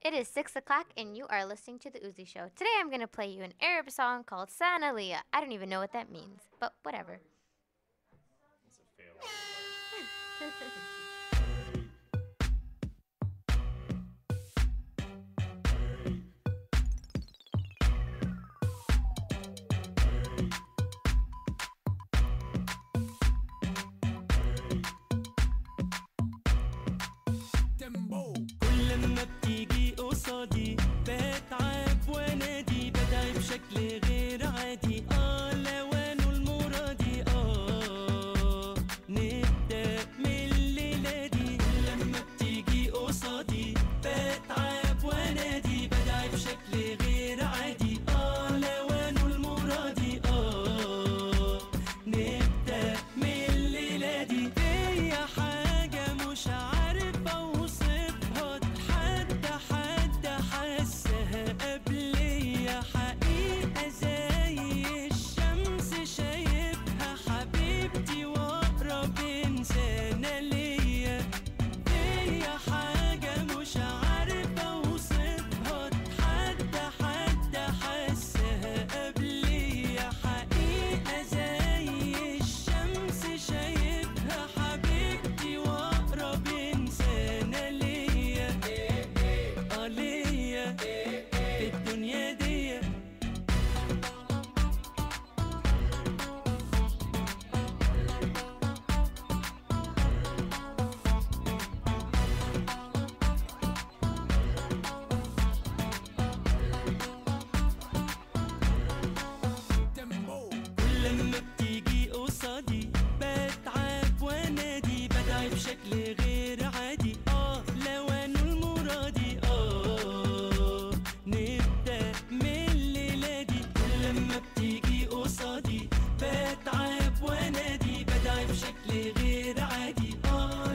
It is 6 o'clock, and you are listening to The Uzi Show. Today I'm going to play you an Arab song called Sanaliya. I don't even know what that means, but whatever. That's a fail. كل لما بتيجي قصادي بتعب وانادي بدعي بشكل غير عادي لوانه المرادي نبدأ من الليلة دي كل لما بتيجي قصادي بتعب وانادي بدعي بشكل غير عادي لوانه المرادي نبدأ من الليلة دي هي حاجة مش عارف اوصفها حد حسها قبلية حقيقة زي الشمس شايفها حبيبتي واقرب انسانة ليا هي حاجة مش عارف اوصفها حد حسها قبلية حقيقة زي الشمس شايفها حبيبتي واقرب انسانة ليا ليا في الدنيا دي كل لما بتيجي قصادي بتعب وانادي بدعي بشكل غير عادي لوانه المرادي نبدأ من الليلة دي كل لما بتيجي قصادي بتعب وانادي بدعي بشكل غير عادي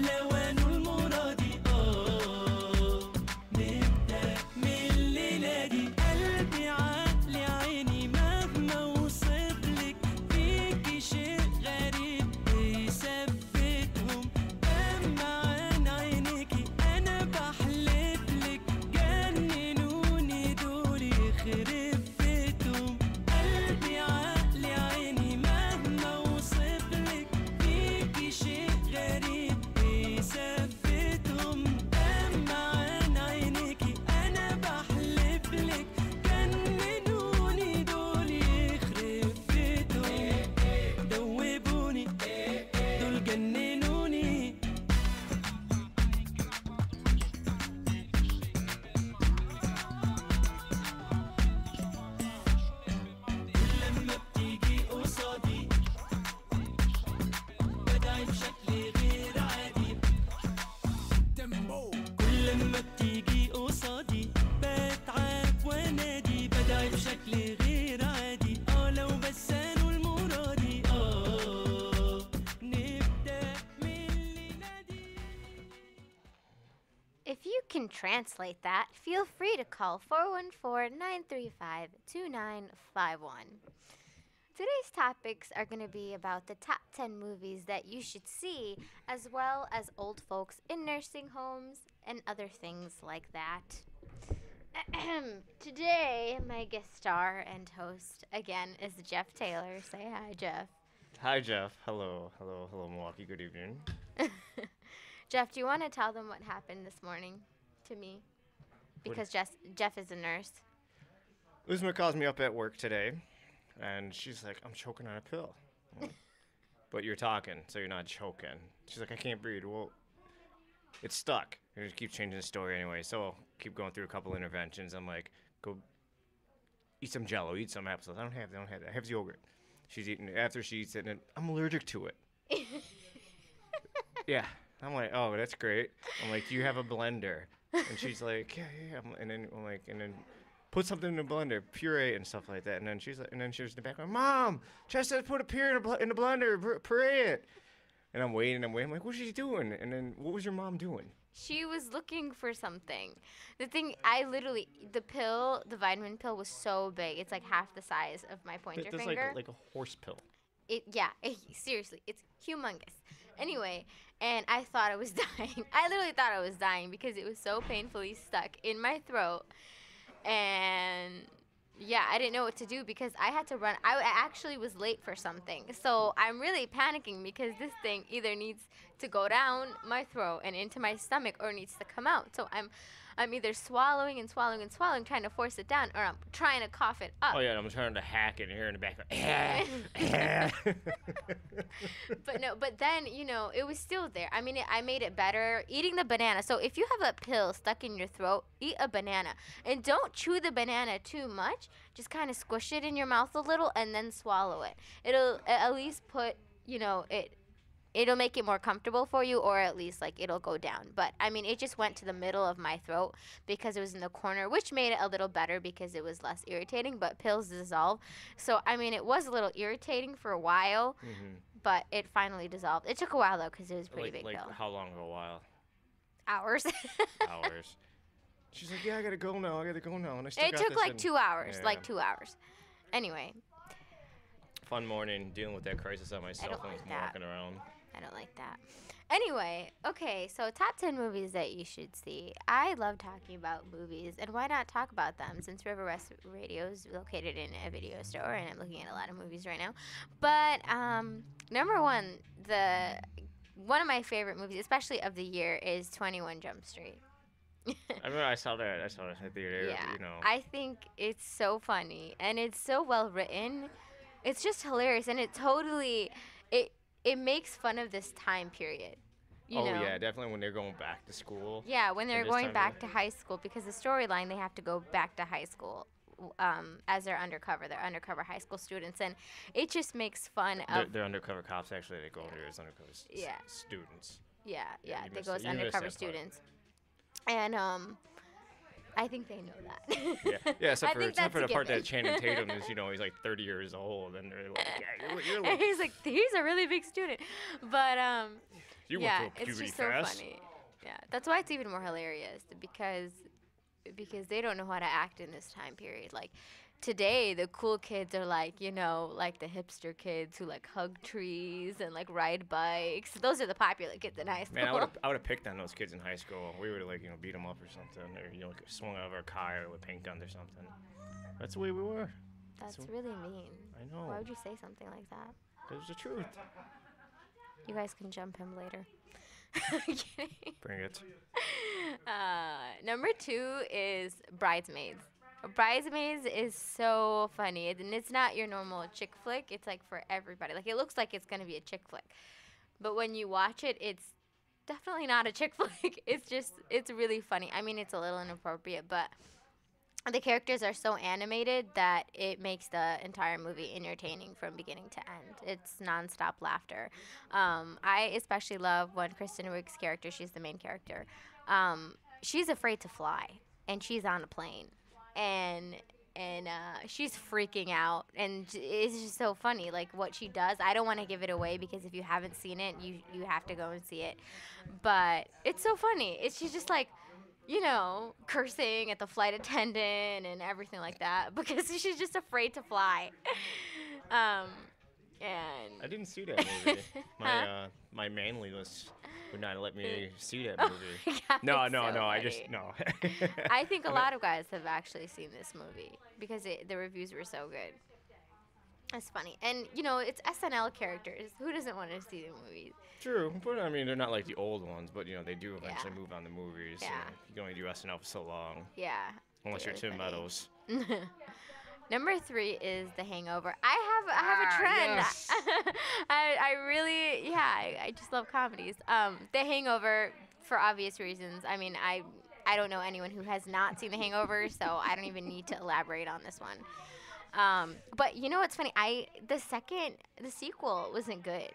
لوانه المرادي نبدأ من الليلة دي قلبي عقلي عيني مهما اوصفلك فيكي شيء غريب بيثبتهم اما عن عينيكي انا بحلفلك جننوني دول يخرب بيتهم قلبي عقلي عيني مهما اوصفلك فيكي شيء غريب بيثبتهم اما عن عينيكي انا بحلفلك جننوني دول يخرب بيتهم دوبوني دول جننوني كل لما بتيجي قصادي بدعي بشكل غير عادي كل لما بتيجي قصادي بتعب وانادي بدعي بشكل غير عادي لو بس انا المرادي نبدأ من الليلة دي If you can translate that, feel free to call 414-935-2951. Today's topics are going to be about the top 10 movies that you should see, as well as old folks in nursing homes and other things like that. Today, my guest star and host again is Jeff Taylor. Say hi, Jeff. Hi, Jeff. Hello, Milwaukee. Good evening. Jeff, do you want to tell them what happened this morning to me? Because Jeff is a nurse. Uzma calls me up at work today, and she's like, I'm choking on a pill. But you're talking, so you're not choking. She's like, I can't breathe. Well, it's stuck. And just keep changing the story anyway, so I'll keep going through a couple interventions. I'm like, go eat some Jell-O, eat some applesauce. I don't have that. I have yogurt. She's eating it. After she eats it, and I'm allergic to it. Yeah. I'm like, oh, that's great. I'm like, do you have a blender? And she's like, yeah. And then I'm like, put something in the blender, puree and stuff like that. And then she's like, and then she was in the background, Mom, Jess said put a puree in the blender, puree it. And I'm waiting. I'm like, what's she doing? And then what was your mom doing? She was looking for something. The vitamin pill was so big. It's like half the size of my pointer That's finger. like a horse pill. seriously, it's humongous. Anyway, and I thought I was dying. I literally thought I was dying because it was so painfully stuck in my throat. And yeah, I didn't know what to do because I had to run. I actually was late for something. So I'm really panicking because this thing either needs to go down my throat and into my stomach or needs to come out. So I'm either swallowing and swallowing and swallowing, trying to force it down, or I'm trying to cough it up. Oh yeah, I'm trying to hack it here in the back. But then, it was still there. I mean, I made it better eating the banana. So if you have a pill stuck in your throat, eat a banana. And don't chew the banana too much. Just kind of squish it in your mouth a little and then swallow it. It'll at least put, it'll make it more comfortable for you, or at least like it'll go down. But I mean, it just went to the middle of my throat because it was in the corner, which made it a little better because it was less irritating. But pills dissolve, so I mean, it was a little irritating for a while, but it finally dissolved. It took a while though because it was a pretty big pill. How long of a while? Hours. Hours. She's like, yeah, I gotta go now. And I still It got took this like in. 2 hours. Yeah. Like 2 hours. Anyway, Fun morning dealing with that crisis on myself don't when I like was that. walking around. I don't like that. Anyway, okay, so top 10 movies that you should see. I love talking about movies, and why not talk about them since River West Radio is located in a video store, and I'm looking at a lot of movies right now. But number one, one of my favorite movies, especially of the year, is 21 Jump Street. I remember I saw that at the theater. Yeah, You know. I think it's so funny, and it's so well written. It's just hilarious, and it makes fun of this time period. You know? Yeah, definitely when they're going back to school. Yeah, when they're this going time back to high school, because the storyline, they have to go back to high school as they're undercover. They're undercover high school students, and it just makes fun of. They're undercover cops, actually. They go there as undercover Yeah. students. Yeah, you they missed go it. as You missed undercover that part. students, and I think they know that. Yeah, except I think for the that's a part that given. Channing Tatum is, he's like 30 years old, and they're like, yeah, you're And like, he's like, he's a really big student, but you yeah, went through it's puberty just so fast. funny. Yeah, that's why it's even more hilarious because they don't know how to act in this time period. Like today, the cool kids are like, like the hipster kids who like hug trees and like ride bikes. Those are the popular kids in high school. Man, I would have picked on those kids in high school. We would have like beat them up or something, or like swung out of our car with paint guns or something. That's the way we were. That's really mean. I know. Why would you say something like that? It was the truth. You guys can jump him later. Bring it. Number 2 is Bridesmaids. Bridesmaids is so funny, and it's not your normal chick flick. It's like for everybody. Like it looks like it's gonna be a chick flick, but when you watch it, it's definitely not a chick flick. It's really funny. I mean, it's a little inappropriate, but the characters are so animated that it makes the entire movie entertaining from beginning to end. It's nonstop laughter. I especially love when Kristen Wiig's character, she's the main character, she's afraid to fly, and she's on a plane, and she's freaking out, and it's just so funny, like what she does. I don't want to give it away because if you haven't seen it, you have to go and see it. But it's so funny. She's just like, cursing at the flight attendant and everything like that because she's just afraid to fly. And I didn't see that movie. My manliness would not let me see that movie. God, No. it's so I just funny. no. I think a lot of guys have actually seen this movie because the reviews were so good. It's funny. And, it's SNL characters. Who doesn't want to see the movies? True, but I mean they're not like the old ones, but they do eventually Yeah. move on to movies. Yeah. You can only do SNL for so long, Yeah. unless you're really Tim funny. Meadows. Number 3 is The Hangover. I have a trend. yes. I really, I just love comedies. The Hangover, for obvious reasons. I mean, I don't know anyone who has not seen The Hangover, so I don't even need to elaborate on this one. But you know what's funny? The sequel wasn't good.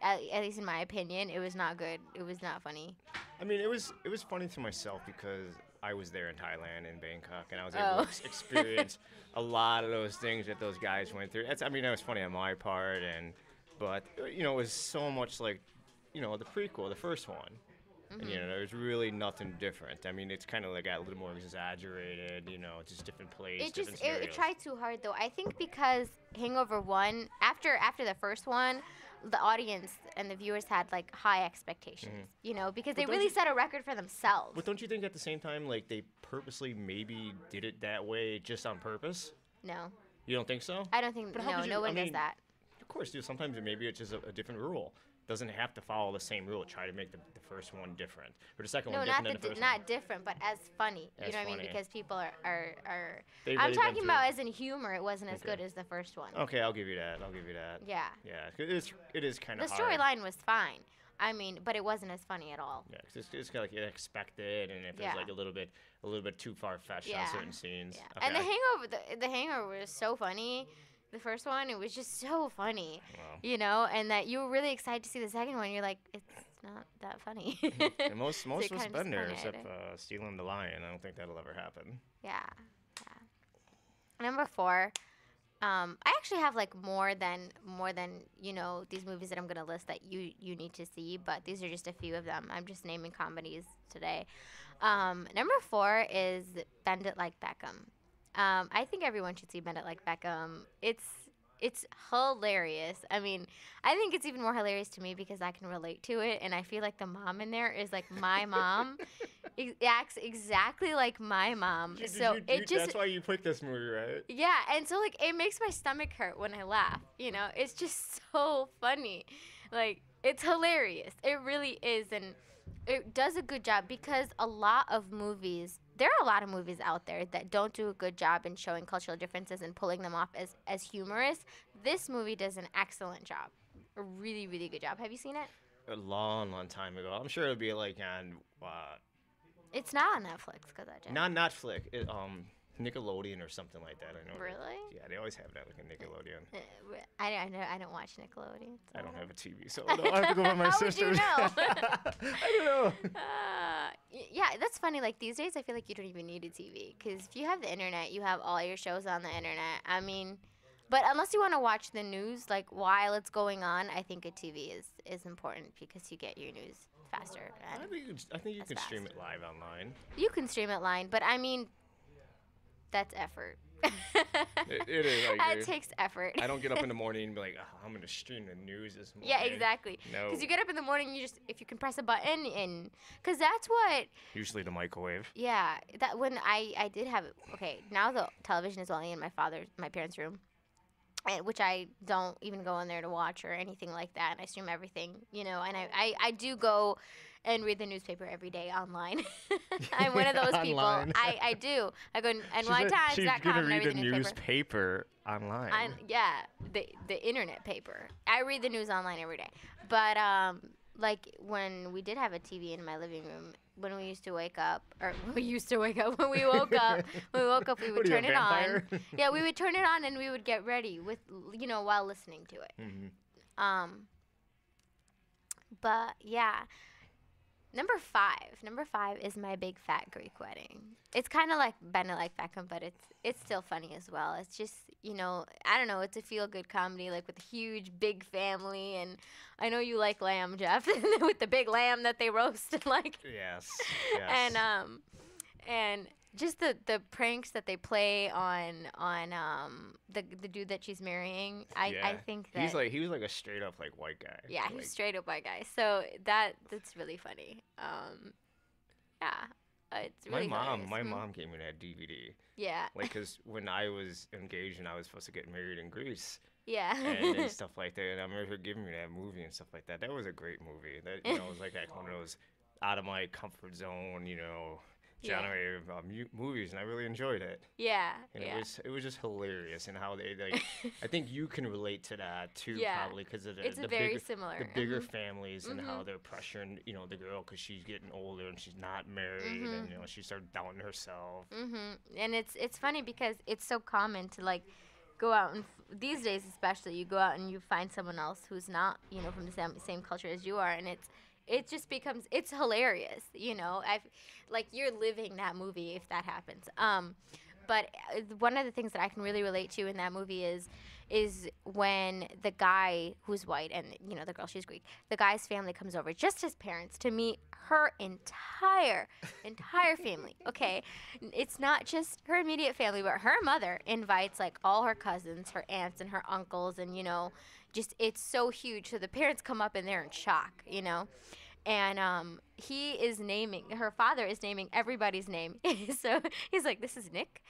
At least in my opinion, it was not good. It was not funny. I mean, it was funny to myself because I was there in Thailand, in Bangkok, and I was able to experience a lot of those things that those guys went through. That was funny on my part, but it was so much like, the prequel, the first one. And, you know, there's really nothing different. I mean, it's kind of like a little more exaggerated, you know, just different plays, It different just it scenarios. tried too hard though. I think because Hangover 1, after the first one, the audience and the viewers had like high expectations, you know, because they don't really you- set a record for themselves. But don't you think at the same time, like, they purposely maybe did it that way just on purpose? No, You don't think so? I don't think. But how No, could you- no I one does mean, that. Of course, dude. Sometimes maybe it's just a different rule. Doesn't have to follow the same rule. Try to make the first one different, or the second No, one not different than the first not different, but as funny. As You know what I mean? funny. Because people are. They've I'm already been talking through about it. as in humor. It wasn't as Okay. good as the first one. Okay, I'll give you that. I'll give you that. Yeah. Yeah, it is kind The of hard. storyline was fine. I mean, but it wasn't as funny at all. Yeah, 'cause it's kind of like expected, and if Yeah. it's like a little bit too far fetched Yeah. on certain scenes. Yeah. Okay, And the Hangover, the Hangover was so funny. The first one, it was just so funny, Wow. you know, and that you were really excited to see the second one. You're like, it's not that funny. And most So was you're kinda been there disappointed. except stealing the lion. I don't think that'll ever happen. Yeah, yeah. Number 4, I actually have like more than you know these movies that I'm gonna list that you need to see, but these are just a few of them. I'm just naming comedies today. Number 4 is Bend It Like Beckham. I think everyone should see Bend It Like Beckham. It's hilarious. I mean, I think it's even more hilarious to me because I can relate to it, and I feel like the mom in there is like my mom. It acts exactly like my mom. So it just that's why you picked this movie, right? yeah, and so like it makes my stomach hurt when I laugh. You know, it's just so funny. Like it's hilarious. It really is, and it does a good job because a lot of movies. There are a lot of movies out there that don't do a good job in showing cultural differences and pulling them off as humorous. This movie does an excellent job. A really, really good job. Have you seen it? A long, long time ago. I'm sure it'll be like on It's not on Netflix because I just. not Flick, Nickelodeon or something like that. I know. Really? Yeah, they always have that like a Nickelodeon. I don't watch Nickelodeon. I don't have a TV, so no, I have to go by my How would you sister's. know? I don't know. Yeah, that's funny. Like these days, I feel like you don't even need a TV because if you have the internet, you have all your shows on the internet. I mean, but unless you want to watch the news like while it's going on, I think a TV is important because you get your news faster. I And think you That's can stream fast. it live online. you can stream it line, but I mean, that's effort. It is. I agree. It takes effort. I don't get up in the morning and be like, oh, I'm gonna stream the news this morning. Yeah, exactly. No. Because you get up in the morning, you just if you can press a button and because that's what Usually the microwave. Yeah, that when I did have okay. Now the television is only in my parents' room, which I don't even go in there to watch or anything like that. And I stream everything, you know. And I do go and read the newspaper every day online. I'm one of those people. Online. I do. I go She's nytimes.com gonna and I read read the the newspaper. newspaper online. Yeah, the internet paper. I read the news online every day. But like when we did have a TV in my living room, when we used to wake up, or when we woke up, we woke up, we would What are you, a turn it on. vampire? Yeah, we would turn it on and we would get ready with, you know, while listening to it. Mhm. But yeah. Number five is My Big Fat Greek Wedding. It's kind of like Bend It Like Beckham, but it's still funny as well. It's just, you know, I don't know, it's a feel-good comedy, like with a huge, big family, and I know you like lamb, Jeff, with the big lamb that they roast, like, Yes. Yes. and just the pranks that they play on the dude that she's marrying. I think that he was like a straight up like white guy. yeah, like, he's straight up white guy. So that's really funny. Yeah, it's really hilarious. my mom gave me that DVD. Yeah, Like, cause when I was engaged and I was supposed to get married in Greece yeah. and stuff like that, and I remember her giving me that movie and stuff like that. That was a great movie. That it was like one of those out of my comfort zone, Yeah. genre of movies, and I really enjoyed it. Yeah, And yeah. it was just hilarious, and how they like. I think you can relate to that too, Yeah. probably because of the It's the very bigger, similar. the bigger Mhm. families and how they're pressuring the girl because she's getting older and she's not married, Mm-hmm. and she started doubting herself. And it's funny because it's so common to like go out and these days especially you go out and you find someone else who's not from the same culture as you are, and it just becomes it's hilarious. I've like you're living that movie if that happens. But one of the things that I can really relate to in that movie is when the guy who's white and the girl, she's Greek, the guy's family comes over, just his parents, to meet her entire family. Okay, it's not just her immediate family, but her mother invites like all her cousins, her aunts and her uncles, and just it's so huge. So the parents come up and they're in shock. And her father is naming everybody's name. So he's like, this is Nick,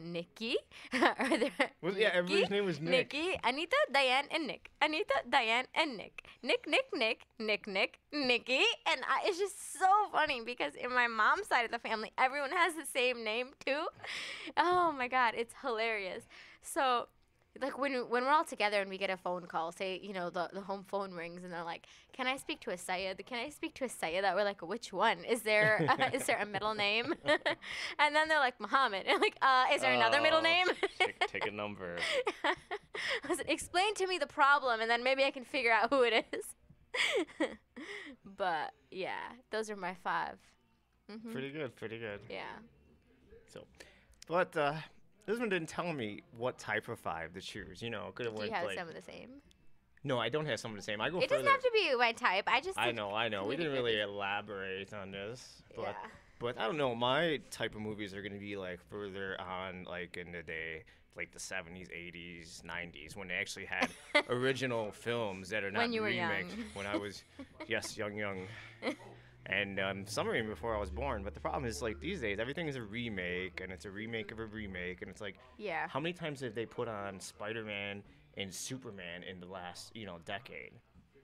Nikki. Everybody's name was Nick. Nikki, Anita, Diane, and Nick. Anita, Diane, and Nick. Nick, Nikki. And it's just so funny because in my mom's side of the family, everyone has the same name too. Oh my God, it's hilarious. So like when we're all together and we get a phone call, say, the home phone rings and they're like, can I speak to a Syed? Can I speak to a Syed? We're like, which one? Is there a middle name? And then they're like, Muhammad. And like, is there another middle name? Take a number. I said, explain to me the problem and then maybe I can figure out who it is. But yeah, those are my 5. Mm-hmm. Pretty good. Yeah. So, but this one didn't tell me what type of 5 to choose. Could have Do went you have like. some of the same? No, I don't have some of the same. I go It further. doesn't have to be my type. I know. We didn't really elaborate on this, but Yeah. but I don't know. My type of movies are gonna be like further on, like in the day, like the 70s, 80s, 90s, when they actually had original films that are not When you were remakes. young. When I was, yes, young. And some are even before I was born. But the problem is, like, these days, everything is a remake, and it's a remake of a remake. And it's like, Yeah. how many times have they put on Spider-Man and Superman in the last, decade?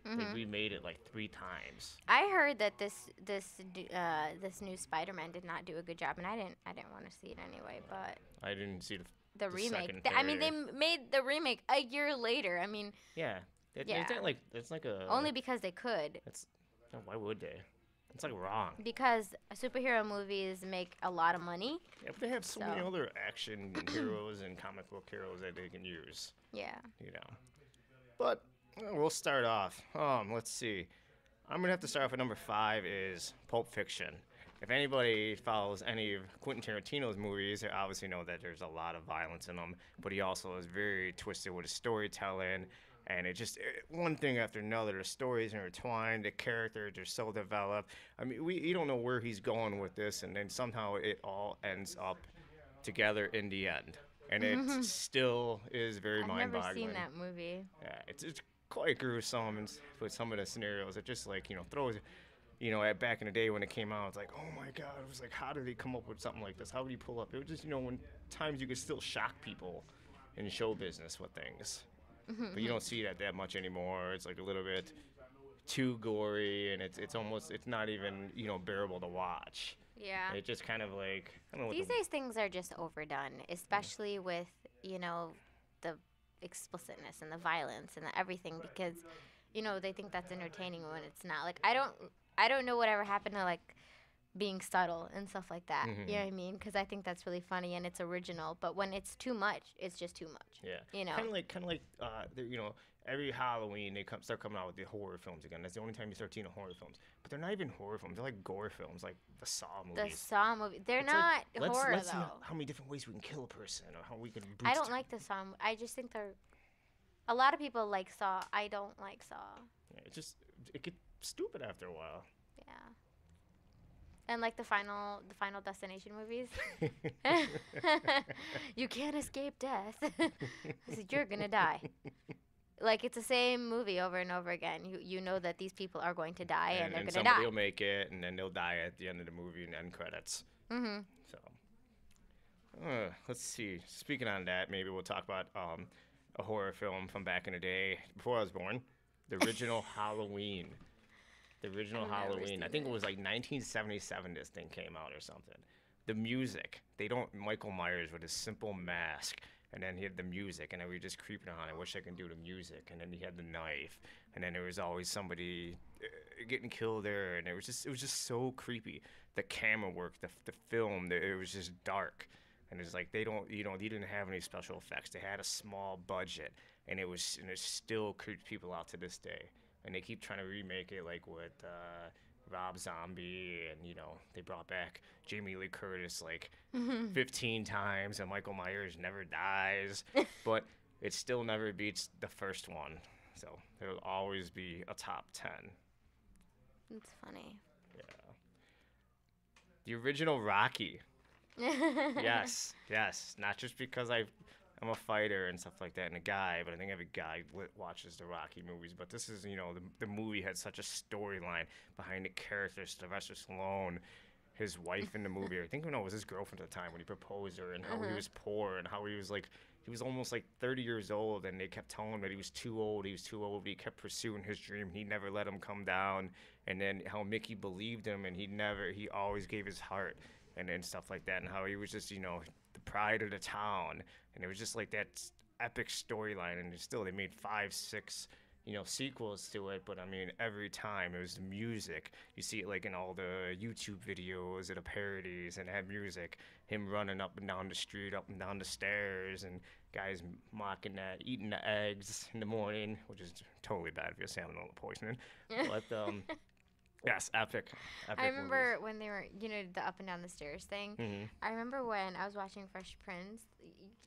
They remade it like 3 times. I heard that this new Spider-Man did not do a good job, and I didn't want to see it anyway. But I didn't see the the remake, second, I mean, they third. made the remake a year later. I mean, Yeah. Yeah. It's like a. only because they could. Why would they? It's like wrong. Because superhero movies make a lot of money. Yeah, but they have so many So. other action heroes and comic book heroes that they can use. Yeah. But we'll start off. Let's see. I'm gonna have to start off with number 5 is Pulp Fiction. If anybody follows any of Quentin Tarantino's movies, they obviously know that there's a lot of violence in them. But he also is very twisted with his storytelling, and it just one thing after another. The stories are intertwined, the characters are so developed. I mean, you don't know where he's going with this, and then somehow it all ends up together in the end. And it still is very I've mind-boggling. never seen that movie. Yeah, it's quite gruesome with some of the scenarios. It just like throws, back in the day when it came out, it's like, oh my God, it was like, how did he come up with something like this? How would he pull up? It was just when times you could still shock people in show business with things, but you don't see that much anymore. It's like a little bit too gory, and it's almost not even bearable to watch. Yeah. It just kind of like I don't know. These days things are just overdone, especially with, the explicitness and the violence and the everything because, they think that's entertaining when it's not. Like, I don't know whatever happened to, like, being subtle and stuff like that. You know what I mean? Because I think that's really funny and it's original. But when it's too much, it's just too much. Yeah. Kind of like every Halloween they start coming out with the horror films again. That's the only time you start seeing horror films. But they're not even horror films. They're like gore films, like the Saw movies. The Saw movie. They're It's not like, horror, let's see though. how many different ways we can kill a person, or how we can. I don't like the Saw. I just think they're. A lot of people like Saw. I don't like Saw. Yeah, it gets stupid after a while. Yeah. And like the Final Destination movies. You can't escape death. I said, you're gonna die. Like, it's the same movie over and over again. You know that these people are going to die and they're gonna somebody die. will make it, and then they'll die at the end of the movie and end credits. Mm-hmm. So, let's see. Speaking on that, maybe we'll talk about a horror film from back in the day before I was born, the original Halloween. The original I've never Halloween. seen I think it. it was like 1977. This thing came out or something. The music. Michael Myers with his simple mask, and then he had the music, and then we were just creeping on. I wish I could do the music, and then he had the knife, and then there was always somebody getting killed there, and it was just so creepy. The camera work, the film, it was just dark, and it's like they didn't have any special effects. They had a small budget, and it still creeps people out to this day. And they keep trying to remake it, like with Rob Zombie, and they brought back Jamie Lee Curtis like 15 times, and Michael Myers never dies, but it still never beats the first one. So it'll always be a top 10. It's funny. Yeah. The original Rocky. Yes. Not just because I'm a fighter and stuff like that and a guy, but I think every guy watches the Rocky movies. But this is, the movie had such a storyline behind the characters. Sylvester Stallone, his wife in the movie, I think it was his girlfriend at the time when he proposed her, and how he was poor and how he was almost like 30 years old, and they kept telling him that he was too old. But he kept pursuing his dream. He never let him come down. And then how Mickey believed him, and he always gave his heart and stuff like that, and how he was just, the pride of the town. And it was just like that epic storyline, and they made 5, 6, sequels to it. But I mean, every time it was the music. You see it like in all the YouTube videos and the parodies, and had music, him running up and down the street, up and down the stairs, and guys mocking that, eating the eggs in the morning, which is totally bad if you're salmonella poisoning. But yes, epic I remember movies. when they were, the up and down the stairs thing. Mhm. I remember when I was watching Fresh Prince.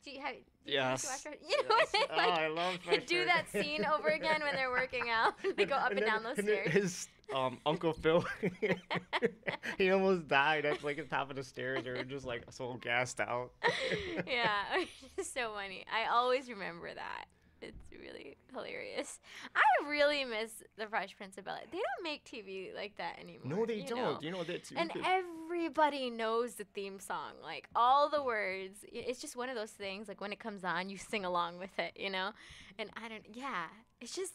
Do you Yes. watch Fresh? When Yes. they, I love Fresh do Prince. that scene over again when they're working out. They go up and down those and then stairs. His Uncle Phil, he almost died at like the top of the stairs. They were just like so gassed out. Yeah, it's so funny. I always remember that. It's really hilarious. I really miss the Fresh Prince of Bel-Air. They don't make TV like that anymore. No, they you don't. know? That And everybody knows the theme song, like all the words. It's just one of those things. Like when it comes on, you sing along with it, And it's just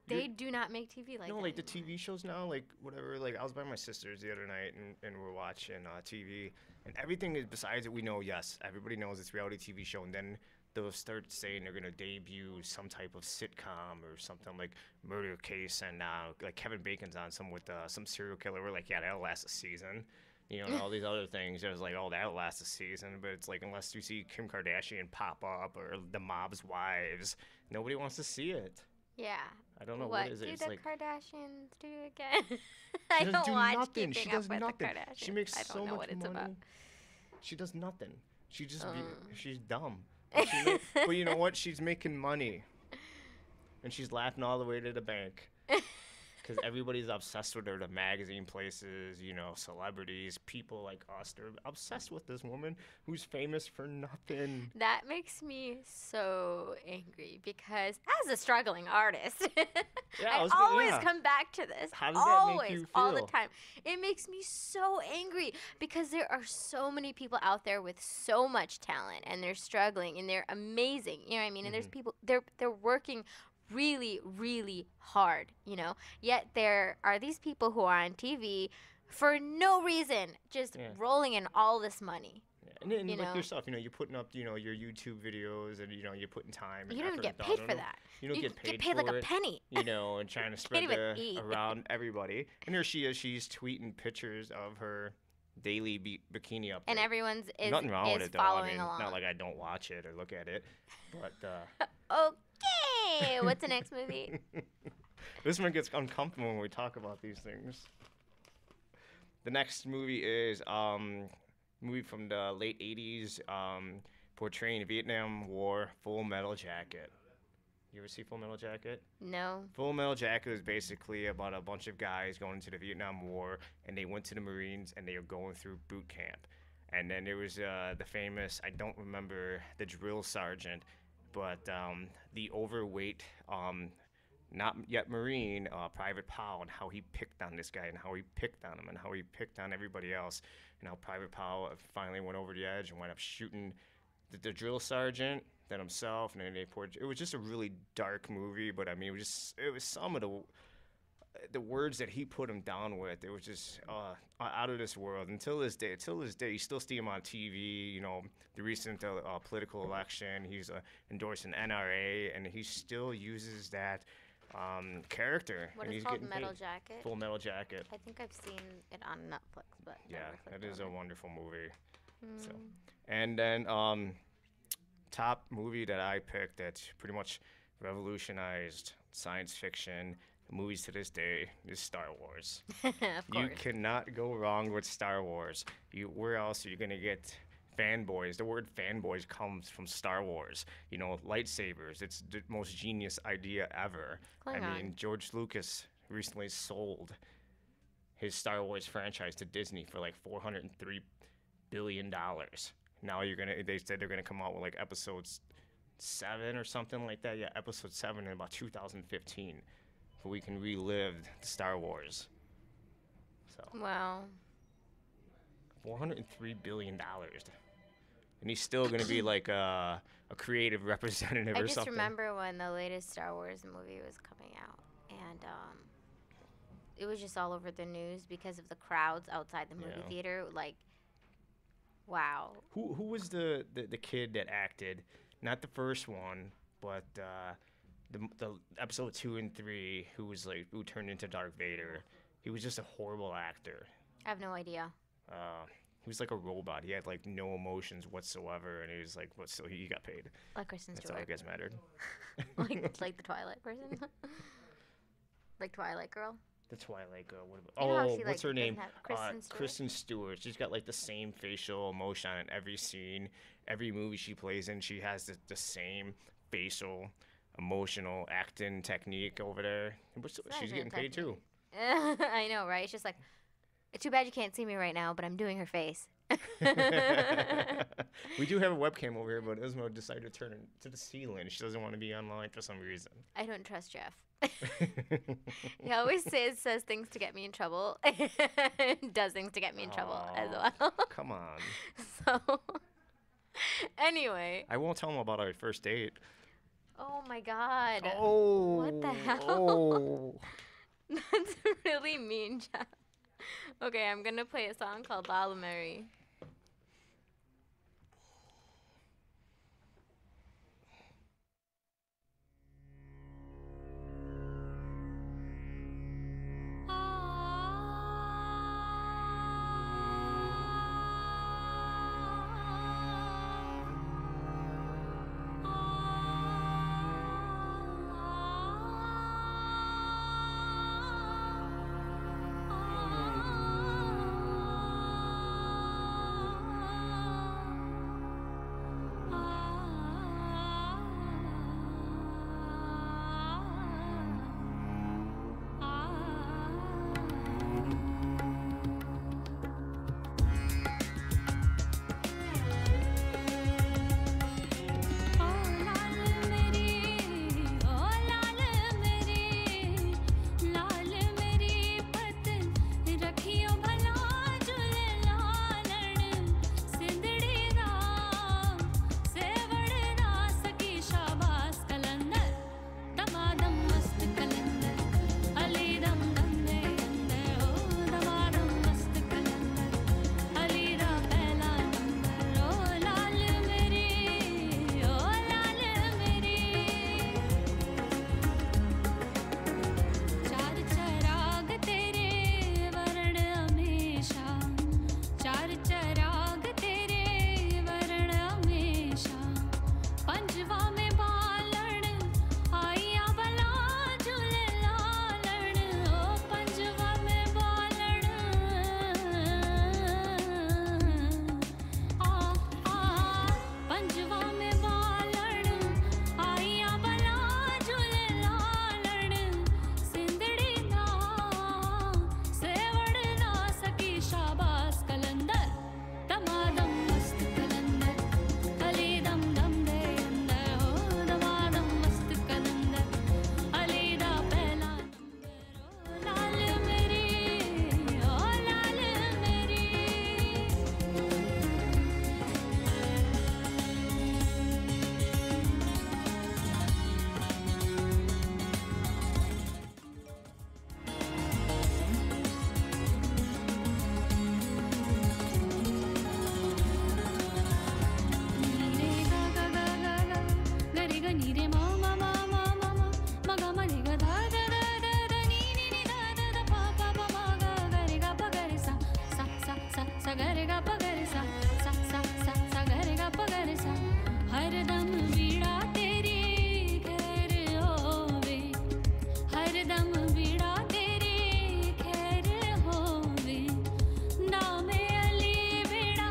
they do not make TV like that. No, like the anymore. TV shows now, like whatever. Like I was by my sister's the other night, and we're watching TV, and everything is besides it. We know, yes, everybody knows it's a reality TV show, and then they'll start saying they're gonna debut some type of sitcom or something like Murder Case, and like Kevin Bacon's on some with some serial killer. We're like, yeah, that'll last a season. And all these other things. There's like, oh, that'll last a season, but it's like unless you see Kim Kardashian pop up or the mob's wives, nobody wants to see it. Yeah. I don't know what is it. do It's the like Kardashians do again? she I doesn't don't do watch nothing. Keeping She Up does with nothing. the Kardashians. She makes I don't so know much what it's money. about. She does nothing. She just she's dumb. But you know what? She's making money, and she's laughing all the way to the bank. Because everybody's obsessed with her, the magazine places, celebrities, people like us. They're obsessed with this woman who's famous for nothing. That makes me so angry because as a struggling artist, I always come back to this. How does that always, make you all the feel? time. It makes me so angry because there are so many people out there with so much talent and they're struggling and they're amazing. You know what I mean? And there's people they're working really, really hard, Yet there are these people who are on TV for no reason, just rolling in all this money. Yeah. And like yourself, you're putting up, your YouTube videos, and you're putting time. And You don't effort get and paid thought. for that. You don't get paid like for a it, penny. and trying to spread even eat. around everybody. And there she is. She's tweeting pictures of her daily bikini update. And everyone's Nothing wrong with is it, though. following I mean, along. not like I don't watch it or look at it, but. Okay, what's the next movie? This one gets uncomfortable when we talk about these things. The next movie is movie from the late 80s portraying the Vietnam War, Full Metal Jacket. You ever see Full Metal Jacket? No. Full Metal Jacket is basically about a bunch of guys going into the Vietnam War, and they went to the Marines, and they were going through boot camp. And then there was the famous, I don't remember the drill sergeant, but the overweight, not yet Marine, Private Powell, and how he picked on this guy, and how he picked on him, and how he picked on everybody else, and how Private Powell finally went over the edge and wound up shooting the drill sergeant, then himself, and then they poured. It was just a really dark movie, but I mean, it was some of the words that he put him down with. It was just out of this world. Until this day, you still see him on TV. The recent political election, he's endorsing NRA, and he still uses that character. What and is he's it called? getting Metal paid. Jacket? Full Metal Jacket. I think I've seen it on Netflix, but Yeah, never clicked that is on a it. wonderful movie. So, and then top movie that I picked that's pretty much revolutionized science fiction, movies to this day is Star Wars. Of You course. cannot go wrong with Star Wars. Where else are you gonna get fanboys? The word fanboys comes from Star Wars. You know, lightsabers. It's the most genius idea ever. I mean, Klingon. George Lucas recently sold his Star Wars franchise to Disney for like $403 billion. Now they said they're gonna come out with like episodes 7 or something like that. Yeah, episode 7 in about 2015, so we can relive the Star Wars. So Wow. $403 billion, and he's still gonna be like a creative representative I or just something. remember when the latest Star Wars movie was coming out, and it was just all over the news because of the crowds outside the movie Yeah. theater. Like, wow. Who was the kid that acted? Not the first one, but the episode 2 and 3, who turned into Darth Vader. He was just a horrible actor. I have no idea. He was like a robot. He had like no emotions whatsoever, and he was like, but still he got paid. Like Kristen That's all Stewart. that gets mattered. like the Twilight person. Like Twilight girl. The Twilight girl. What You know how about, she, what's like, her name? doesn't have- Kristen Stewart? Kristen Stewart. She's got like the same facial emotion in every scene, every movie she plays in. She has the same facial, emotional acting technique over there. But not she's even a getting paid too. I know, right? It's just like, too bad you can't see me right now, but I'm doing her face. We do have a webcam over here, but Ismo decided to turn it to the ceiling. She doesn't want to be online for some reason. I don't trust Jeff. He always says things to get me in trouble. Does things to get me in trouble as Aw, well. Come on. So, anyway. I won't tell him about our first date. Oh my God. Oh. What the hell? Oh. That's really mean, Jeff. Okay, I'm gonna play a song called Lala Mary. हरदम बीड़ा तेरी खैर होवे नामे अली बेड़ा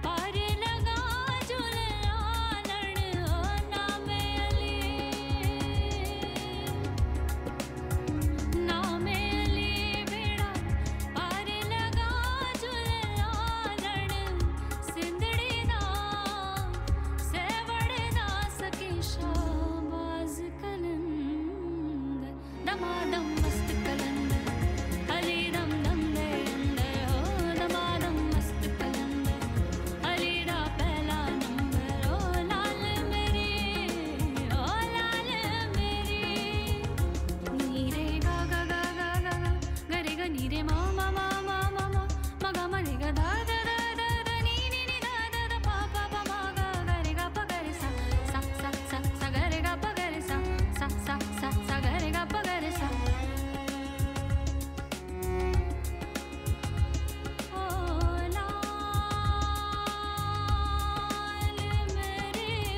पार लगा झुलालण नामे अली बेड़ा पार लगा झुलालण सिंधड़ी दा सेवड़ दा सकी शाबाज कलंद दमादम मस्त कलंद अली दम दम दे अंदर हो दमादम मस्त कलंद अली दा पहला नंबर ओ लाल मेरी नीरे गा गा गा गा गा गा गरे ग नीरे मा मा मा मा मा मा मा गा मा रे ग धा धा धा धा धा नी नी नी धा धा धा पा पा पा मा गा गा रे गा पा गा रे सा सा सा सा सा गा रे गा पा गा रे सा सा सा सा सा गा रे गा पा गा रे सा ओ लाल मेरे ओ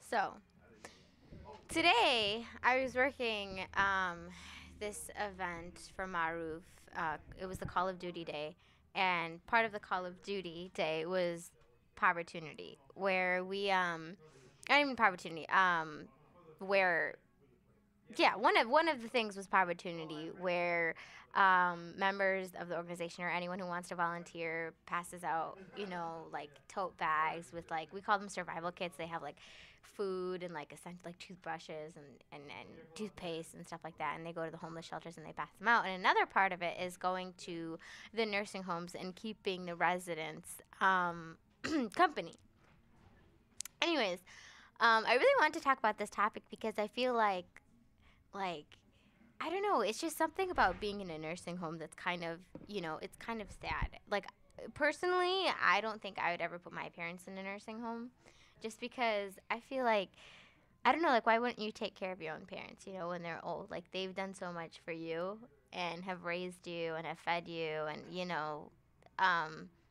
So, today I was working this event for Maruf. It was the Call of Duty Day, and part of the Call of Duty Day was Opportunity, where we not even Opportunity, where one of the things was Opportunity, where members of the organization or anyone who wants to volunteer passes out, like tote bags with like, we call them survival kits. They have like food and like like toothbrushes and toothpaste and stuff like that, and they go to the homeless shelters and they pass them out. And another part of it is going to the nursing homes and keeping the residents company. Anyways, I really wanted to talk about this topic because I feel like I don't know, it's just something about being in a nursing home that's kind of, it's kind of sad. Like, personally, I don't think I would ever put my parents in a nursing home just because I feel like, I don't know, like, why wouldn't you take care of your own parents, when they're old? Like, they've done so much for you and have raised you and have fed you and,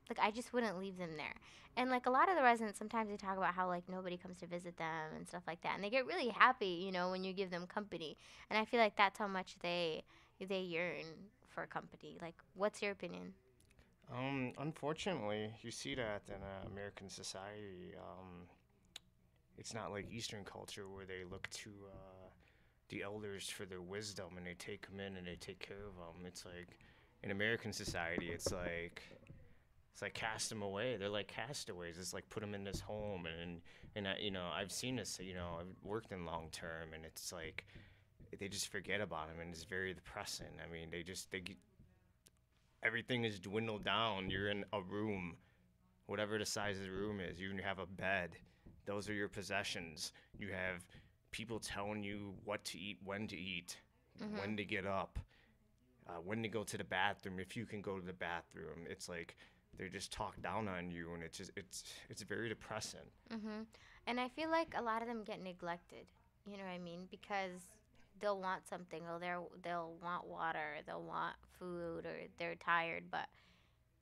like, I just wouldn't leave them there. And, like, a lot of the residents, sometimes they talk about how, like, nobody comes to visit them and stuff like that. And they get really happy, when you give them company. And I feel like that's how much they yearn for company. Like, what's your opinion? Unfortunately, you see that in American society. It's not like Eastern culture where they look to the elders for their wisdom and they take them in and they take care of them. It's like, in American society, it's like cast them away. They're like castaways. It's like put them in this home and I've seen this. I've worked in long term, and it's like they just forget about them, and it's very depressing. I mean, everything is dwindled down. You're in a room, whatever the size of the room is. You have a bed. Those are your possessions. You have people telling you what to eat, when to get up, when to go to the bathroom, if you can go to the bathroom. It's like they just talk down on you, and it's very depressing. And I feel like a lot of them get neglected. You know what I mean? Because they'll want something, or they'll want water, they'll want food, or they're tired, but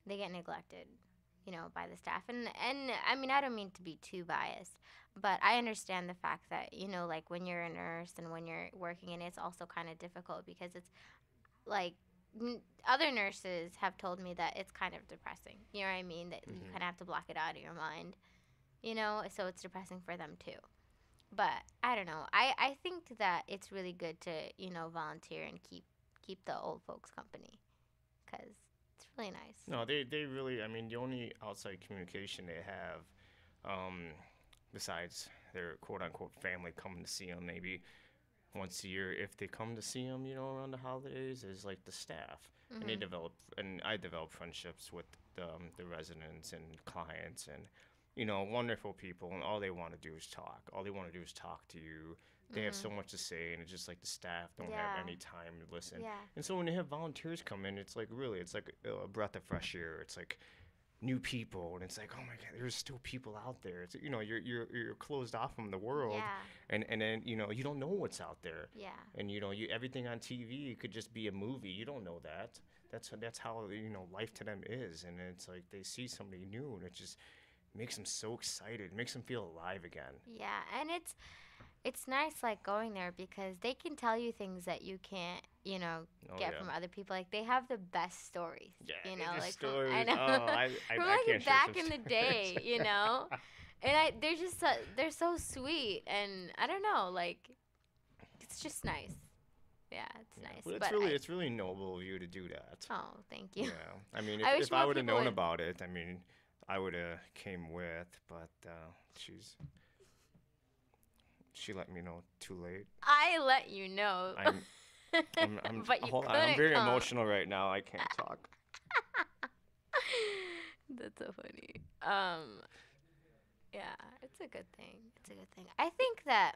they get neglected, by the staff. And I mean, I don't mean to be too biased, but I understand the fact that, like when you're a nurse and when you're working, and it's also kind of difficult because it's like other nurses have told me that it's kind of depressing. You know what I mean? That you kind of have to block it out of your mind, so it's depressing for them too. But I don't know. I think that it's really good to, volunteer and keep the old folks company, because it's really nice. No, they really, I mean, the only outside communication they have, besides their quote-unquote family coming to see them maybe once a year if they come to see them, around the holidays, is like the staff. And I develop friendships with the residents and clients and, wonderful people. And all they want to do is talk. All they want to do is talk to you. They have so much to say, and it's just like the staff don't have any time to listen. Yeah. And so when they have volunteers come in, it's like really, it's like a breath of fresh air. It's like new people, and it's like, oh my God, there's still people out there. It's you're closed off from the world, Yeah. and then you don't know what's out there. Yeah. And everything on TV could just be a movie. You don't know that. That's how life to them is, and it's like they see somebody new, and it just makes them so excited. It makes them feel alive again. Yeah, and it's nice like going there because they can tell you things that you can't, Oh, get yeah. from other people. Like they have the best stories. Yeah, You they know, just like stories. I know. Oh, I from I like can't share back some in the stories. day, And they're just they're so sweet, and I don't know, like it's just nice. Yeah, it's Yeah, nice. but it's really noble of you to do that. Oh, thank you. Yeah, I mean, I wish if I more would have people known would- about it, I mean, I would have came with, but she let me know too late. I let you know. I'm But you hold on, I'm couldn't very come. emotional right now. I can't talk. That's so funny. Yeah, it's a good thing. It's a good thing. I think that,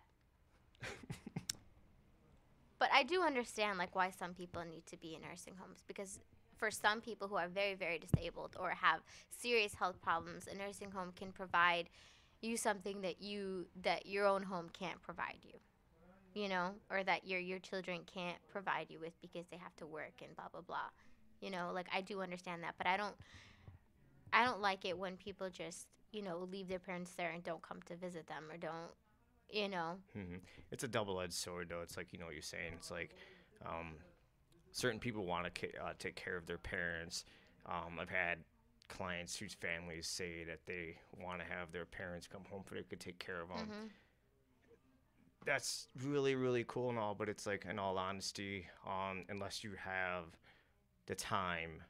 but I do understand like why some people need to be in nursing homes because for some people who are very, very disabled or have serious health problems, a nursing home can provide you something that your own home can't provide you. Or that your children can't provide you with because they have to work and blah blah blah. Like I do understand that, but I don't like it when people just leave their parents there and don't come to visit them or don't It's a double-edged sword, though. It's like you're saying. It's like certain people want to take care of their parents. I've had clients whose families say that they want to have their parents come home so they could take care of them. That's really, really cool and all, but it's like, in all honesty, unless you have the time,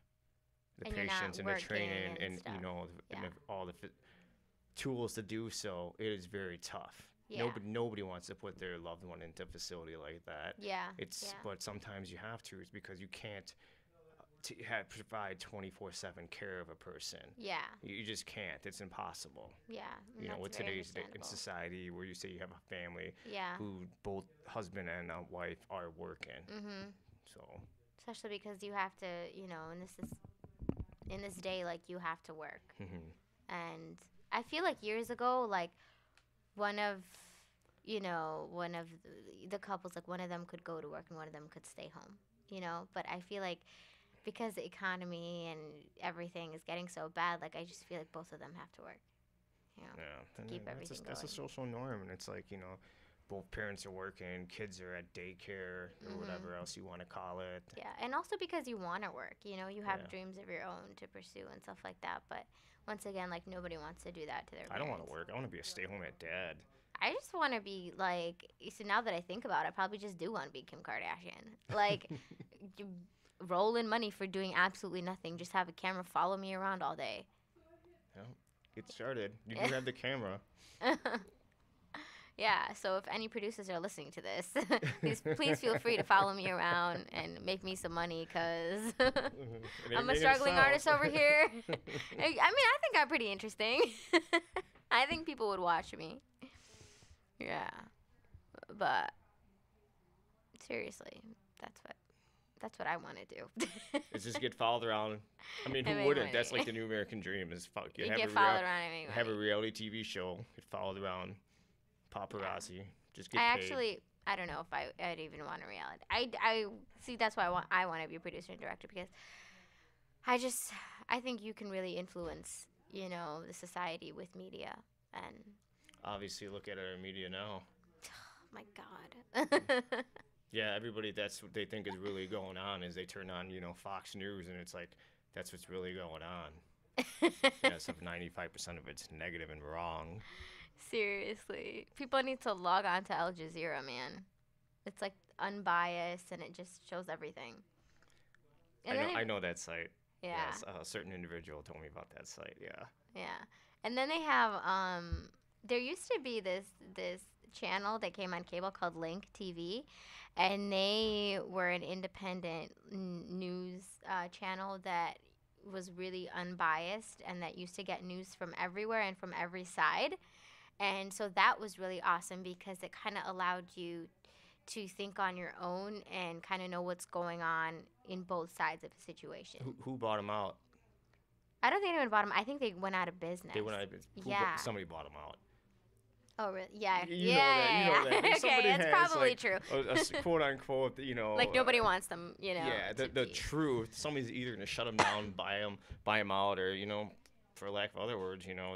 the And you're not patience, and the working training, and and stuff. and Yeah. all the tools to do so, it is very tough. Yeah. Nobody wants to put their loved one into a facility like that. Yeah. It's yeah. but sometimes you have to. It's because you can't provide 24/7 care of a person. Yeah. You just can't. It's impossible. Yeah. and You know, that's with very today's in understandable. society where you say you have a family Yeah. who both husband and wife are working. Mhm. So Especially because you have to, in this day, like you have to work. mhm. And I feel like years ago, like one of the couples, like one of them could go to work and one of them could stay home, But I feel like because the economy and everything is getting so bad, like I just feel like both of them have to work. Yeah, and keep then everything that's a going. social norm, and it's like both parents are working, kids are at daycare or whatever else you want to call it. Yeah, and also because you want to work, you have Yeah. dreams of your own to pursue and stuff like that. But once again, like nobody wants to do that to their I don't want to parents. work. I want to be a stay-home dad. I just want to be like. So now that I think about it, I probably just do want to be Kim Kardashian. Like, roll in money for doing absolutely nothing. Just have a camera follow me around all day. Yeah, get started. You do have the camera. Yeah. So if any producers are listening to this, please feel free to follow me around and make me some money, cause I'm a struggling artist over here. I mean, I think I'm pretty interesting. I think people would watch me. Yeah, but seriously, that's what I want to do. Is just get followed around. I mean, And who make wouldn't? That's money. like the new American dream. Is You get followed around and make have a money. reality TV show. Get followed around, paparazzi. Just get I paid. actually, I don't know if I'd even want a reality. I see. That's why I want to be a producer and director because I think you can really influence the society with media and Obviously, look at our media now. oh my God. Yeah, everybody. That's what they think is really going on. Is they turn on Fox News and it's like that's what's really going on. Yes, if 95% of it's negative and wrong. Seriously, people need to log on to Al Jazeera, man. It's like unbiased and it just shows everything. And then I know that site. Yeah. Yes, a certain individual told me about that site. Yeah. Yeah. And then they have there used to be this channel that came on cable called Link TV, and they were an independent news channel that was really unbiased and that used to get news from everywhere and from every side. And so that was really awesome because it kind of allowed you to think on your own and kind of know what's going on in both sides of a situation. Who bought them out? I don't think anyone bought them. I think they went out of business. They went out of business. Yeah. Somebody bought them out. Oh, really? Yeah. You yeah, know that. You know that. okay, Somebody it's has, probably like, true. a quote unquote, Like nobody wants them, Yeah, to the be. truth. Somebody's either gonna shut them down, buy them out, or for lack of other words, Yeah.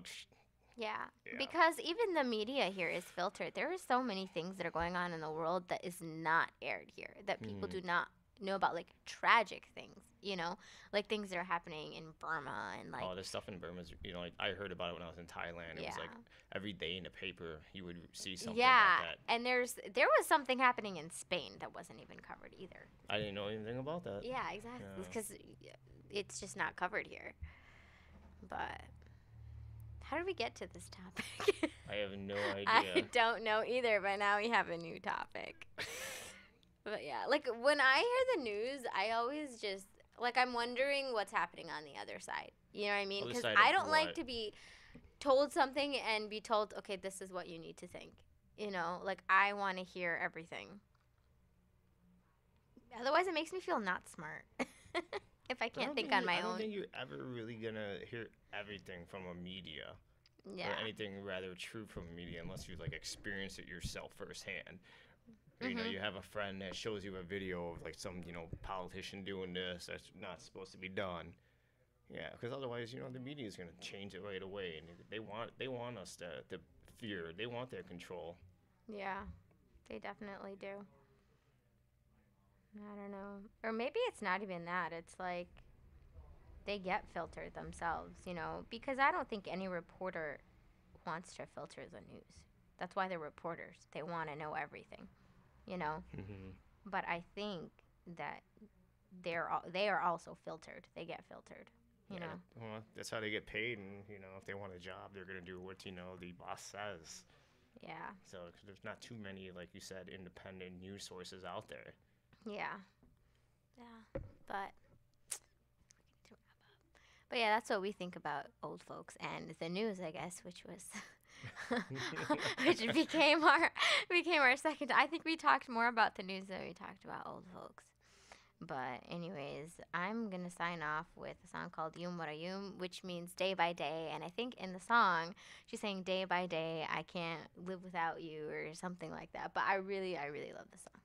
Yeah. Because even the media here is filtered. There are so many things that are going on in the world that is not aired here that people do not know about, like tragic things, like things that are happening in Burma and like. Oh, this stuff in Burma is, like I heard about it when I was in Thailand. It was like Yeah. every day in the paper you would see something Yeah, about that. and there was something happening in Spain that wasn't even covered either. I didn't know anything about that. Yeah, exactly. Yeah. Because it's just not covered here. But how did we get to this topic? I have no I idea. don't know either, but now we have a new topic. But yeah, like when I hear the news, I always just like I'm wondering what's happening on the other side. You know what I mean? Other Because side I of don't like what? to be told something and be told, okay, this is what you need to think. Like I want to hear everything. Otherwise, it makes me feel not smart if I can't think on my I don't own. think you're ever really gonna hear everything from a media. Yeah. Or anything rather true from media unless you like experience it yourself firsthand. Or, you have a friend that shows you a video of like some politician doing this that's not supposed to be done. Yeah, because otherwise the media is gonna change it right away, and they want us to fear. They want their control. Yeah, they definitely do. I don't know. Or maybe it's not even that. It's like they get filtered themselves, because I don't think any reporter wants to filter the news. That's why they're reporters. They want to know everything, Mm-hmm. But I think that they are also filtered. They get filtered, you know. Well, that's how they get paid, and if they want a job, they're gonna do what the boss says. Yeah. So 'cause there's not too many, like you said, independent news sources out there. Yeah. Yeah. But yeah, that's what we think about old folks and the news, I guess, which was which became our second. I think we talked more about the news than we talked about old folks. But anyways, I'm going to sign off with a song called Yum Wara Yum, which means day by day. And I think in the song, she's saying day by day, I can't live without you or something like that. But I really love the song.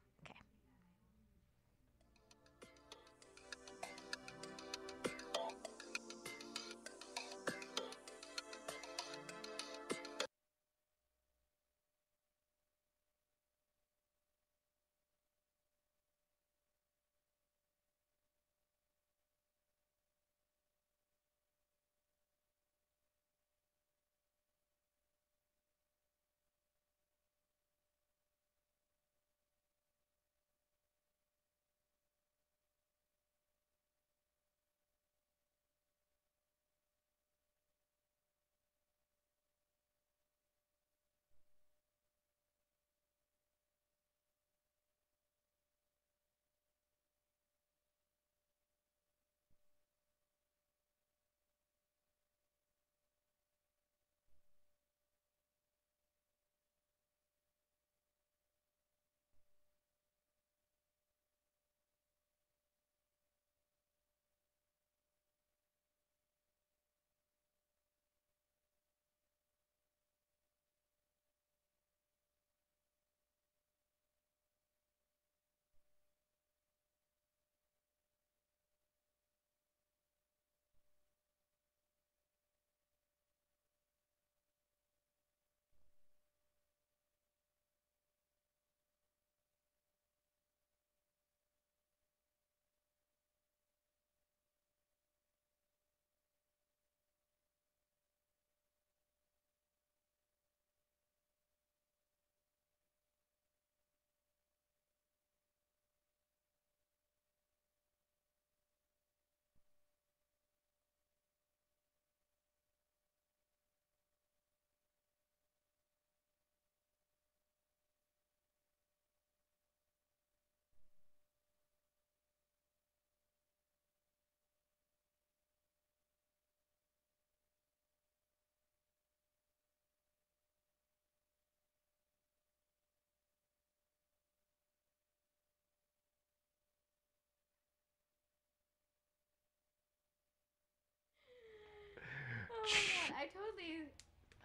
actually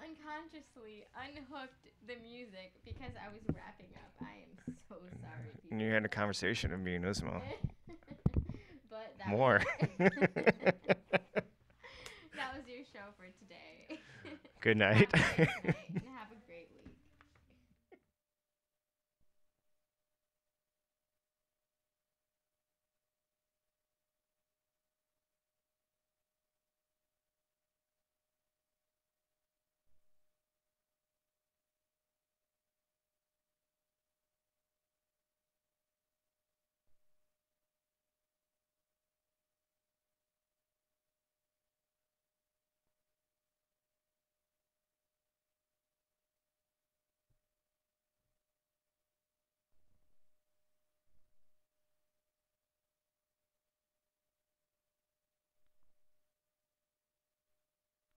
unconsciously unhooked the music because I was wrapping up. I am so sorry. And you had a conversation with me and Usmo. But that More. Was, that was your show for today. Good night. Have a nice night.